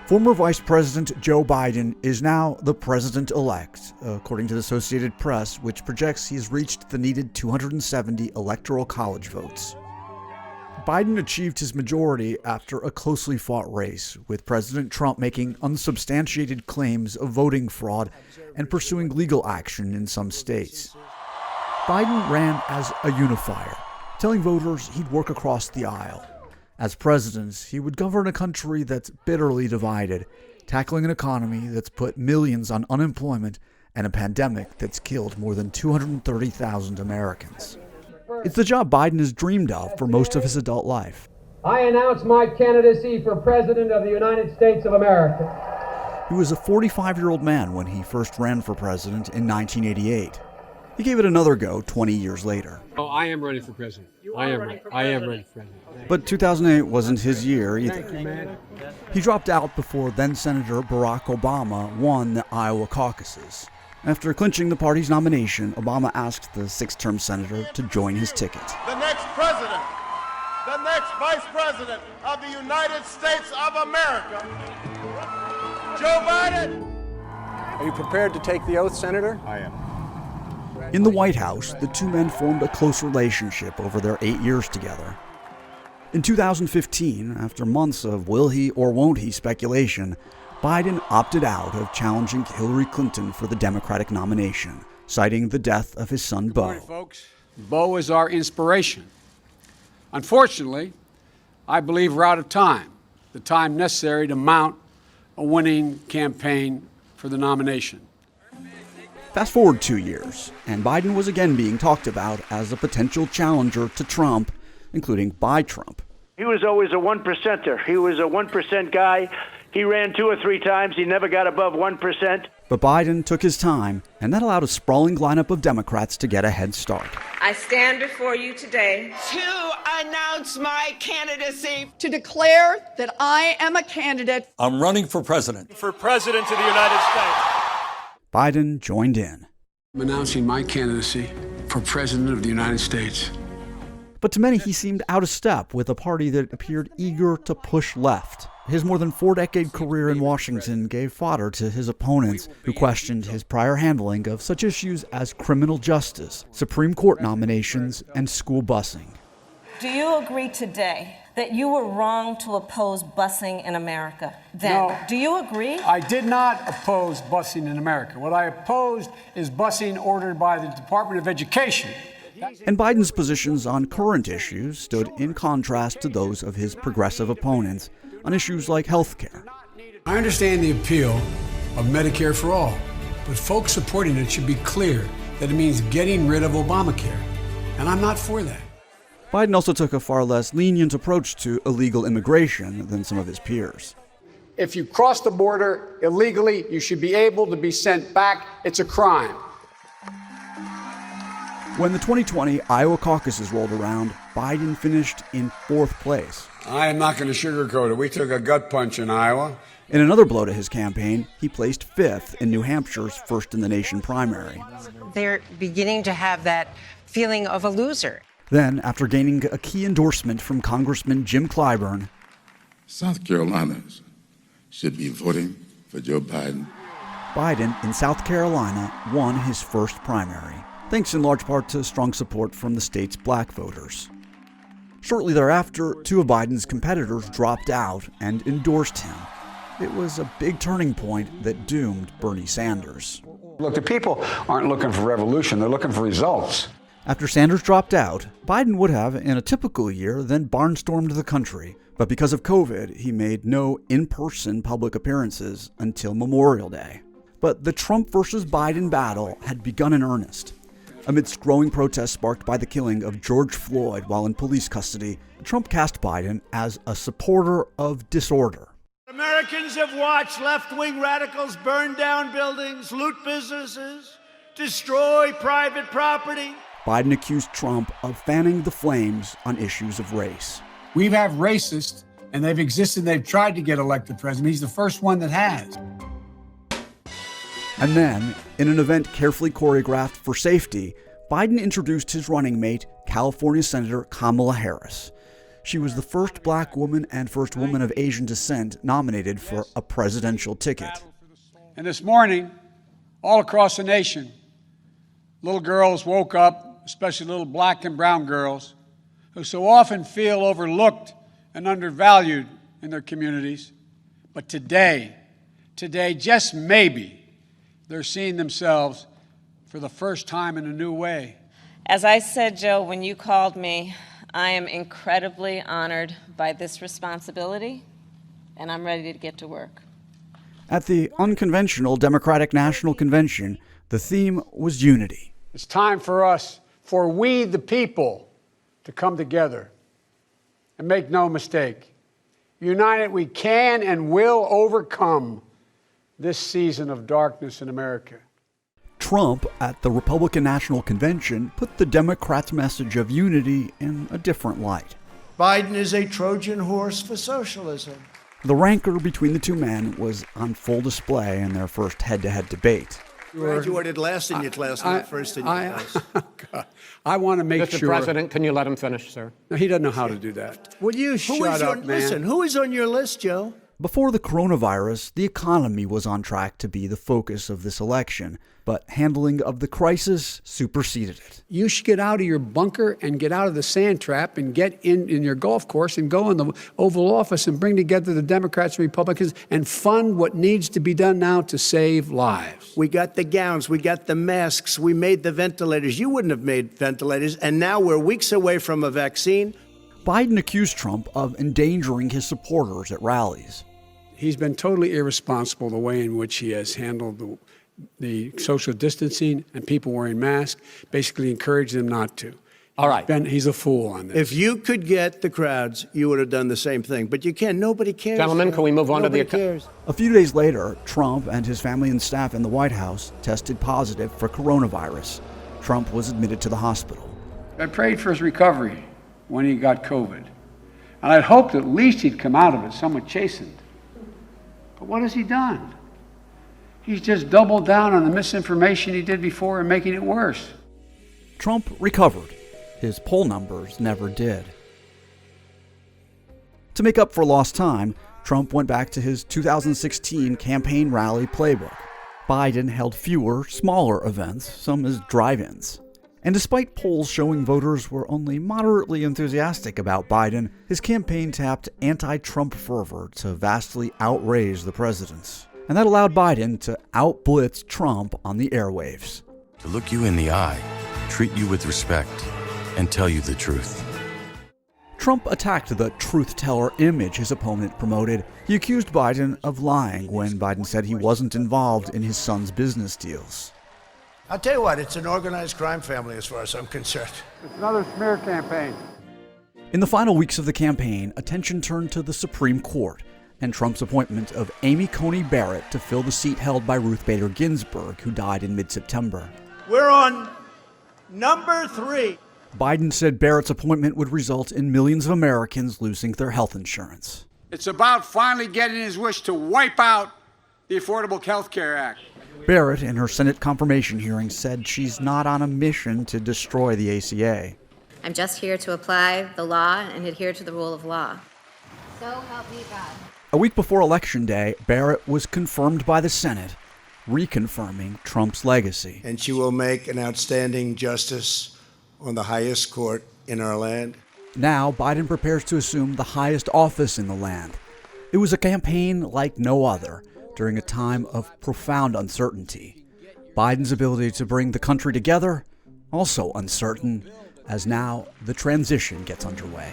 Former Vice President Joe Biden is now the president-elect, according to the Associated Press, which projects he has reached the needed 270 electoral college votes. Biden achieved his majority after a closely fought race, with President Trump making unsubstantiated claims of voting fraud and pursuing legal action in some states. Biden ran as a unifier, telling voters he'd work across the aisle. As president, he would govern a country that's bitterly divided, tackling an economy that's put millions on unemployment and a pandemic that's killed more than 230,000 Americans. It's the job Biden has dreamed of for most of his adult life. I announce my candidacy for President of the United States of America. He was a 45-year-old man when he first ran for president in 1988. He gave it another go 20 years later. Oh, I am running for president. I am running for president. But 2008 wasn't his year either. Thank you, man. He dropped out before then-Senator Barack Obama won the Iowa caucuses. After clinching the party's nomination, Obama asked the six-term senator to join his ticket. The next president, the next vice president of the United States of America, Joe Biden. Are you prepared to take the oath, Senator? I am. In the White House, the two men formed a close relationship over their 8 years together. In 2015, after months of will he or won't he speculation, Biden opted out of challenging Hillary Clinton for the Democratic nomination, citing the death of his son, Beau. Good morning, folks. Beau is our inspiration. Unfortunately, I believe we're out of time, the time necessary to mount a winning campaign for the nomination. Fast forward 2 years, and Biden was again being talked about as a potential challenger to Trump, including by Trump. He was always a 1%er. He was a 1% guy. He ran 2 or 3 times. He never got above 1%. But Biden took his time, and that allowed a sprawling lineup of Democrats to get a head start. I stand before you today to announce my candidacy, to declare that I am a candidate. I'm running for president. For president of the United States. Biden joined in. I'm announcing my candidacy for president of the United States. But to many, he seemed out of step with a party that appeared eager to push left. His more than 4-decade career in Washington gave fodder to his opponents, who questioned his prior handling of such issues as criminal justice, Supreme Court nominations, and school busing. Do you agree today that you were wrong to oppose busing in America? Then, No. do you agree? I did not oppose busing in America. What I opposed is busing ordered by the Department of Education. And Biden's positions on current issues stood in contrast to those of his progressive opponents on issues like health care. I understand the appeal of Medicare for all, but folks supporting it should be clear that it means getting rid of Obamacare, and I'm not for that. Biden also took a far less lenient approach to illegal immigration than some of his peers. If you cross the border illegally, you should be able to be sent back. It's a crime. When the 2020 Iowa caucuses rolled around, Biden finished in 4th place. I am not going to sugarcoat it. We took a gut punch in Iowa. In another blow to his campaign, he placed 5th in New Hampshire's first-in-the-nation primary. They're beginning to have that feeling of a loser. Then, after gaining a key endorsement from Congressman Jim Clyburn, South Carolinians should be voting for Joe Biden. Biden in South Carolina won his first primary, thanks in large part to strong support from the state's black voters. Shortly thereafter, 2 of Biden's competitors dropped out and endorsed him. It was a big turning point that doomed Bernie Sanders. Look, the people aren't looking for revolution. They're looking for results. After Sanders dropped out, Biden would have, in a typical year, then barnstormed the country. But because of COVID, he made no in-person public appearances until Memorial Day. But the Trump versus Biden battle had begun in earnest. Amidst growing protests sparked by the killing of George Floyd while in police custody, Trump cast Biden as a supporter of disorder. Americans have watched left-wing radicals burn down buildings, loot businesses, destroy private property. Biden accused Trump of fanning the flames on issues of race. We've had racists, and they've existed. They've tried to get elected president. He's the first one that has. And then, in an event carefully choreographed for safety, Biden introduced his running mate, California Senator Kamala Harris. She was the first black woman and first woman of Asian descent nominated for a presidential ticket. And this morning, all across the nation, little girls woke up, especially little black and brown girls, who so often feel overlooked and undervalued in their communities. But today, just maybe, they're seeing themselves for the first time in a new way. As I said, Joe, when you called me, I am incredibly honored by this responsibility, and I'm ready to get to work. At the unconventional Democratic National Convention, the theme was unity. It's time for us, for we the people, to come together. And make no mistake, united we can and will overcome this season of darkness in America. Trump, at the Republican National Convention, put the Democrats' message of unity in a different light. Biden is a Trojan horse for socialism. The rancor between the two men was on full display in their first head-to-head debate. You graduated last in your class, not first in your class. I want to make Mr. sure. Mr. President, can you let him finish, sir? No, he doesn't know how to do that. Will you shut up, man? Listen, who is on your list, Joe? Before the coronavirus, the economy was on track to be the focus of this election, but handling of the crisis superseded it. You should get out of your bunker and get out of the sand trap and get in your golf course and go in the Oval Office and bring together the Democrats and Republicans and fund what needs to be done now to save lives. We got the gowns, we got the masks, we made the ventilators. You wouldn't have made ventilators, and now we're weeks away from a vaccine. Biden accused Trump of endangering his supporters at rallies. He's been totally irresponsible the way in which he has handled the social distancing and people wearing masks, basically encouraged them not to. All right. He's a fool on this. If you could get the crowds, you would have done the same thing. But you can't. Nobody cares. Gentlemen, can we move on to the... Nobody cares. A few days later, Trump and his family and staff in the White House tested positive for coronavirus. Trump was admitted to the hospital. I prayed for his recovery when he got COVID. And I'd hoped at least he'd come out of it somewhat chastened. But what has he done? He's just doubled down on the misinformation he did before and making it worse. Trump recovered. His poll numbers never did. To make up for lost time, Trump went back to his 2016 campaign rally playbook. Biden held fewer, smaller events, some as drive-ins. And despite polls showing voters were only moderately enthusiastic about Biden, his campaign tapped anti-Trump fervor to vastly outraise the president's. And that allowed Biden to outblitz Trump on the airwaves. To look you in the eye, treat you with respect, and tell you the truth. Trump attacked the truth-teller image his opponent promoted. He accused Biden of lying when Biden said he wasn't involved in his son's business deals. I'll tell you what, it's an organized crime family as far as I'm concerned. It's another smear campaign. In the final weeks of the campaign, attention turned to the Supreme Court and Trump's appointment of Amy Coney Barrett to fill the seat held by Ruth Bader Ginsburg, who died in mid-September. We're on number 3. Biden said Barrett's appointment would result in millions of Americans losing their health insurance. It's about finally getting his wish to wipe out the Affordable Health Care Act. Barrett, in her Senate confirmation hearing, said she's not on a mission to destroy the ACA. I'm just here to apply the law and adhere to the rule of law. So help me God. A week before Election Day, Barrett was confirmed by the Senate, reconfirming Trump's legacy. And she will make an outstanding justice on the highest court in our land. Now, Biden prepares to assume the highest office in the land. It was a campaign like no other, during a time of profound uncertainty. Biden's ability to bring the country together, also uncertain, as now the transition gets underway.